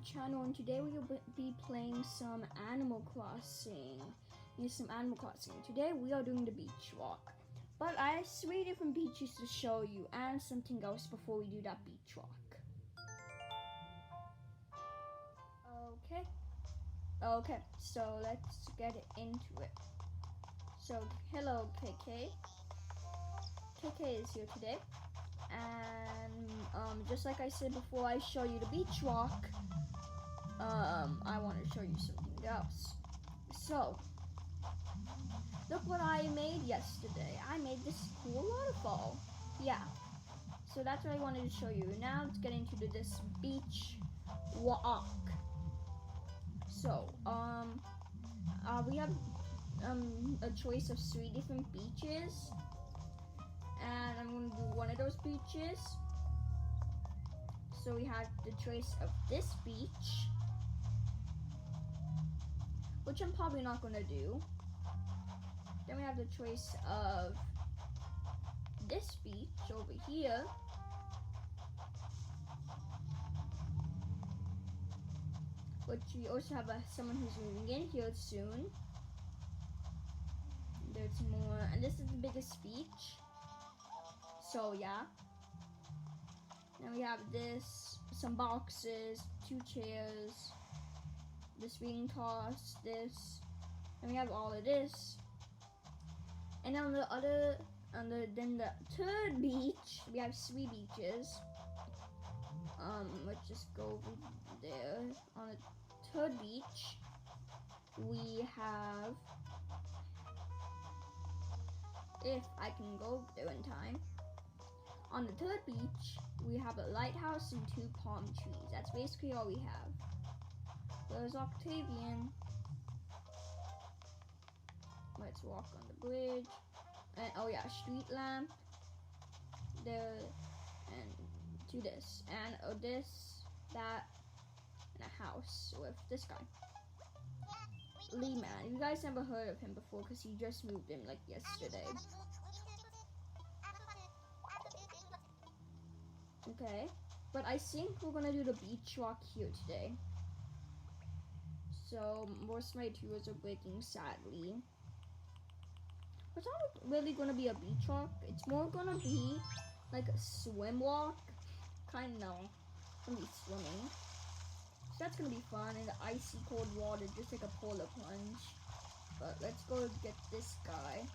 YouTube channel, and today we will be playing some Animal Crossing. Today we are doing the beach walk, but I have 3 different beaches to show you and something else before we do that beach walk. Okay, so let's get into it. So hello KK. KK is here today. And just like I said before I show you the beach walk, I want to show you something else. So, look what I made yesterday. I made this cool waterfall. Yeah. So that's what I wanted to show you. Now let's get into this beach walk. So, we have a choice of 3 different beaches. And I'm going to do one of those beaches. So we have the choice of this beach, which I'm probably not going to do. Then we have the choice of this beach over here. Which we also have someone who's moving in here soon. There's more, and this is the biggest beach. So yeah. Then we have this, some boxes, 2 chairs, this ring toss, this, and we have all of this. And on the then the third beach, we have 3 beaches. Let's just go over there. On the third beach, we have, if I can go there in time. On the third beach, we have a lighthouse and 2 palm trees. That's basically all we have. There's Octavian. Let's walk on the bridge. And oh yeah, street lamp. There, and to this. And this, that, and a house with this guy. Lee Man. You guys never heard of him before because he just moved in like yesterday. Okay, but I think we're gonna do the beach walk here today. So most of my tours are breaking sadly. It's not really gonna be a beach walk. It's more gonna be like a swim walk. Kinda gonna be swimming. So that's gonna be fun in the icy cold water, just like a polar plunge. But let's go get this guy.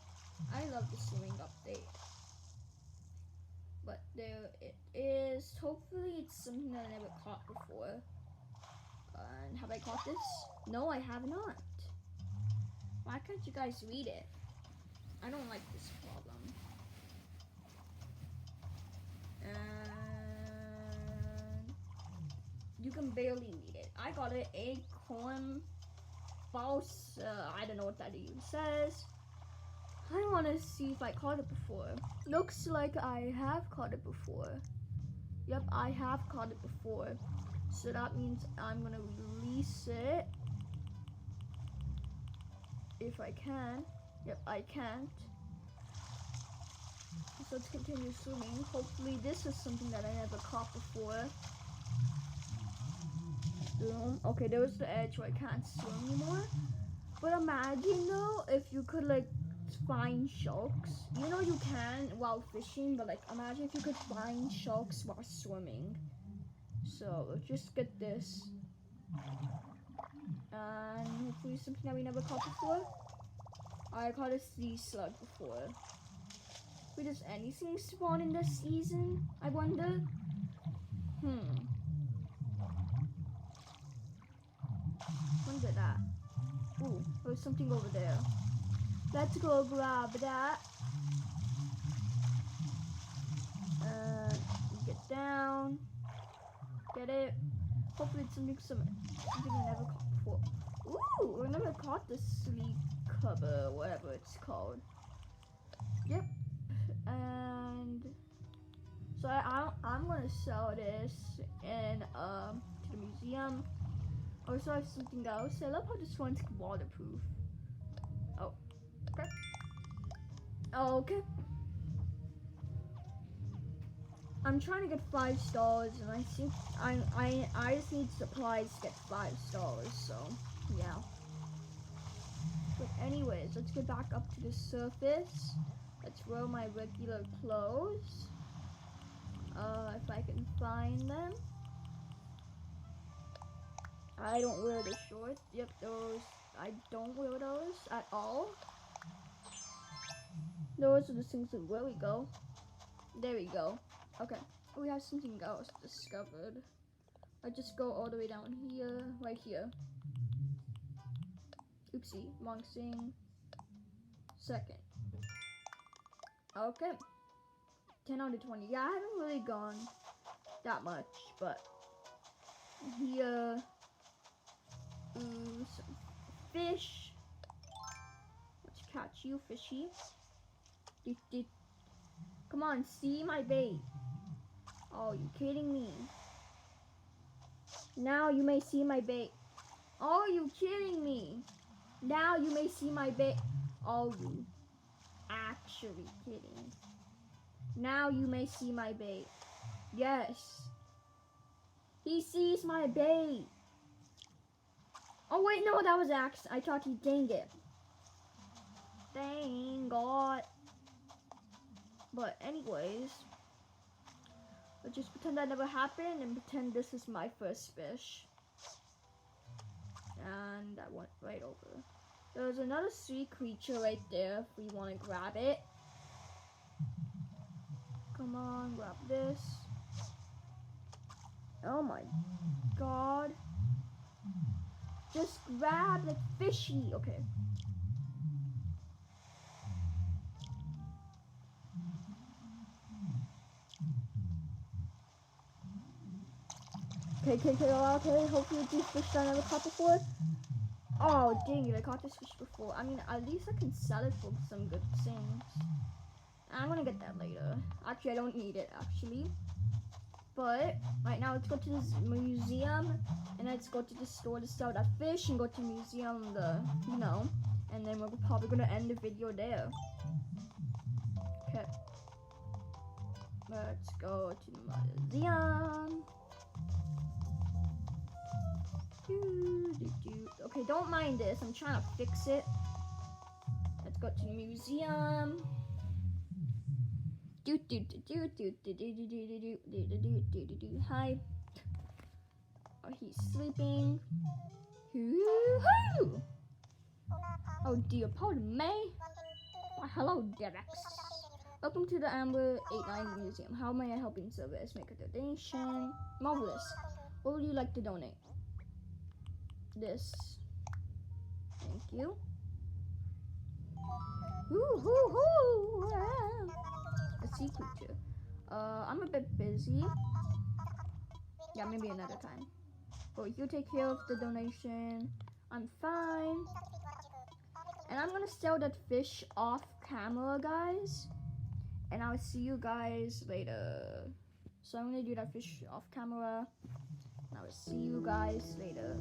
I love the swimming update. But there it is. Hopefully it's something that I never caught before. And have I caught this? No, I have not. Why can't you guys read it? I don't like this problem. And you can barely read it. I got it. Acorn false. I don't know what that even says. I want to see if I caught it before. Looks like I have caught it before. Yep, I have caught it before. So that means I'm going to release it. If I can. Yep, I can't. So let's continue swimming. Hopefully this is something that I never caught before. Boom. Okay, there was the edge where I can't swim anymore. But imagine though, if you could like find sharks. You know you can while fishing, but like imagine if you could find sharks while swimming. So let's just get this. And hopefully something that we never caught before. I caught a sea slug before. Wait, does anything spawn in this season? I wonder. Wonder that. Ooh, there's something over there. Let's go grab that. Get down. Get it. Hopefully it's something I never caught before. Ooh, I never caught the sleek cover, whatever it's called. Yep. And so I'm gonna sell this in to the museum. Also, I have something else. I love how this one's waterproof. Oh. Okay. I'm trying to get 5 stars, and I think I just need supplies to get 5 stars. So yeah. But anyways, let's get back up to the surface. Let's wear my regular clothes. If I can find them. I don't wear the shorts. Yep, those. I don't wear those at all. Those are the things that, where we go. There we go. Okay, we have something else discovered. I just go all the way down here, right here. Oopsie, wrong thing. Second. Okay. 10 out of 20. Yeah, I haven't really gone that much, but here, some fish. Let's catch you, fishy. Come on, see my bait. Oh, you kidding me? Now you may see my bait. Oh, you kidding me? Now you may see my bait. Oh, you actually kidding? Now you may see my bait. Yes. He sees my bait. Oh wait, no, that was Axe. I thought he dang it. Dang God. But anyways, let's just pretend that never happened and pretend this is my first fish. And I went right over. There's another sea creature right there if we want to grab it. Come on, grab this. Oh my God. Just grab the fishy. Okay. Okay. Hopefully these fish I never caught before. Oh, dang it. I caught this fish before. I mean, at least I can sell it for some good things. I'm gonna get that later. Actually, I don't need it, actually. But right now, let's go to this museum, and let's go to the store to sell that fish, and go to museum, and then we're probably gonna end the video there. Okay. Let's go to the museum. Okay, don't mind this. I'm trying to fix it. Let's go to the museum. Hi. Oh, he's sleeping. Hoo-hoo! Oh dear, pardon me. Why, hello, Derex. Welcome to the Amber 89 Museum. How may I help in service? Make a donation. Marvelous. What would you like to donate? This. Thank you. Hoo-hoo-hoo! A sea creature. I'm a bit busy. Yeah, maybe another time. But you take care of the donation. I'm fine. And I'm gonna sell that fish off camera, guys. And I'll see you guys later. So I'm gonna do that fish off camera. And I will see you guys later.